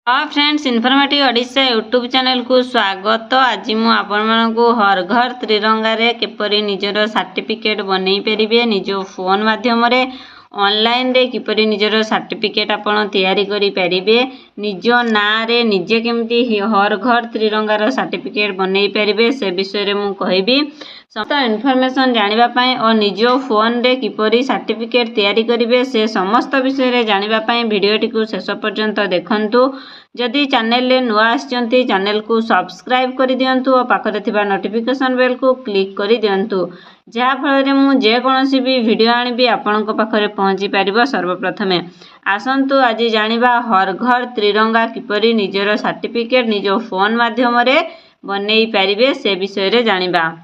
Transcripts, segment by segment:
हाँ friends, informative Odisha YouTube channel को स्वागत। आज मु आपण को हर घर त्रिरंगा रे किपरि निजर सर्टिफिकेट बनई परिबे, निज फोन माध्यम रे ऑनलाइन रे किपरि निजर सर्टिफिकेट आपण तैयारी करि परिबे, निज ना रे निजे केमती हर घर त्रिरंगा रो सर्टिफिकेट बनई परिबे से विषय रे मु कहबी। समस्त इनफॉरमेशन जानिबा पई और निज फोन रे किपरि सर्टिफिकेट तैयारी करिवे से समस्त विषय रे जानिबा पई वीडियोटी को शेष पर्यंत देखंतु। जदि चैनल रे नुआ आछंती चैनल को सब्सक्राइब कर दियंतु और पाखरे थिबा नोटिफिकेशन बेल को क्लिक कर दियंतु, जहा फल मु जे कोनोसी भी वीडियो आनिबी आपनक पाखरे पहुंची परिबो सर्वप्रथमे। आसंतु आज जानिबा हर घर त्रिरंगा किपरि निजर सर्टिफिकेट निज फोन माध्यम रे बनई परिबे से विषय रे जानिबा।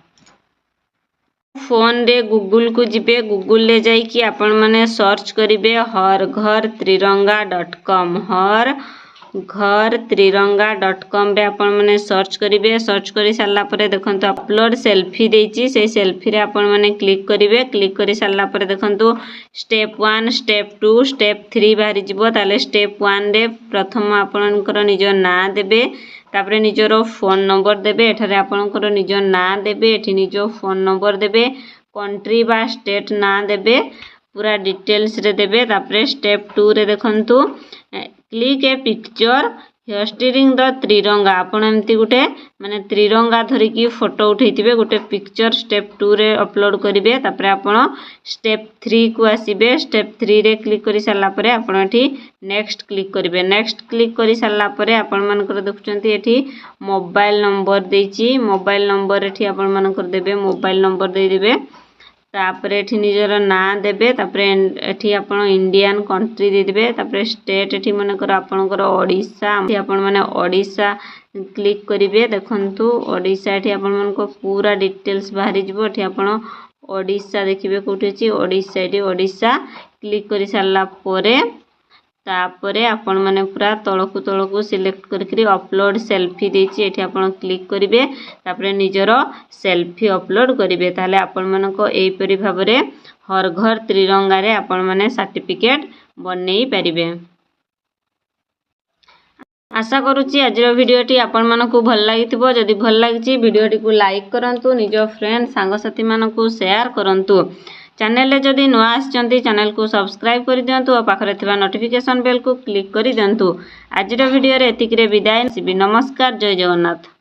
फोन रे गूगल को जिबे, गूगल ले जाई कि आपण माने सर्च करिवे harghartrirangaa.com हर घर त्रिरंगा.com रे आपण माने सर्च करिवे। सर्च करि सारला परे देखंतु अपलोड सेल्फी देछि, से सेल्फी रे आपण माने क्लिक करिवे। क्लिक करि सारला परे देखंतु स्टेप 1 स्टेप 2 स्टेप 3 बाहरी जिवो। ताले स्टेप 1 रे प्रथम आपणकर निज ना देबे, तापरे निजरो फोन नंबर देबे। एठारे आपणकर निज ना देबे, एठी निज फोन नंबर देबे, कंट्री बा स्टेट ना देबे, पूरा डिटेल्स रे देबे। तापरे स्टेप 2 रे देखंतु click a picture hearing the tiranga, आपण एमती गुटे माने त्रिरंगा धरिकी फोटो उठैतिबे, गुटे पिक्चर स्टेप 2 रे अपलोड करिवे। तापरे आपण स्टेप 3 को आसीबे। स्टेप 3 रे क्लिक करि सारला परे आपण एठी नेक्स्ट क्लिक करिवे। नेक्स्ट क्लिक करि सारला परे आपण मानकर देखुचंती एठी मोबाइल नंबर देछि, मोबाइल नंबर एठी आपण मानकर देबे, मोबाइल नंबर दे देबे। तापरे एठी निजर ना देबे, तापरे एठी आपण इंडियन कंट्री दे देबे। तापरे स्टेट एठी मानकर आपणकर ओडिशा, एठी आपण माने ओडिशा क्लिक करिवे। देखंतु ओडिशा एठी आपण मानको पूरा डिटेल्स बाहरी जिवो। एठी आपण ओडिशा देखिबे कोठी अछि ओडिशा, एठी ओडिशा क्लिक करि सारला परे तापरे आपण माने पूरा तळकु सिलेक्ट करकरी अपलोड सेल्फी देछि, एठी आपण क्लिक करिवे। तापरे निजरो सेल्फी अपलोड करिवे। ताले आपण मानको एई परि भाबरे हर घर त्रिरंगा रे आपण माने सर्टिफिकेट बनई परिबे। आशा करूची आज वीडियोटी आपण मानकु भल लागिथिबो। जदि भल लागिछि वीडियोटी को लाइक करंतु, निज फ्रेंड सांग साथी मानकु शेयर करंतु। चैनल रे जदि नुआ आछंती चैनल को सब्सक्राइब कर दियंतु और पाखरे थिबा नोटिफिकेशन बेल को क्लिक कर दियंतु। आज वीडियो रे एतिकरे विदाय। नमस्कार, जय जगन्नाथ।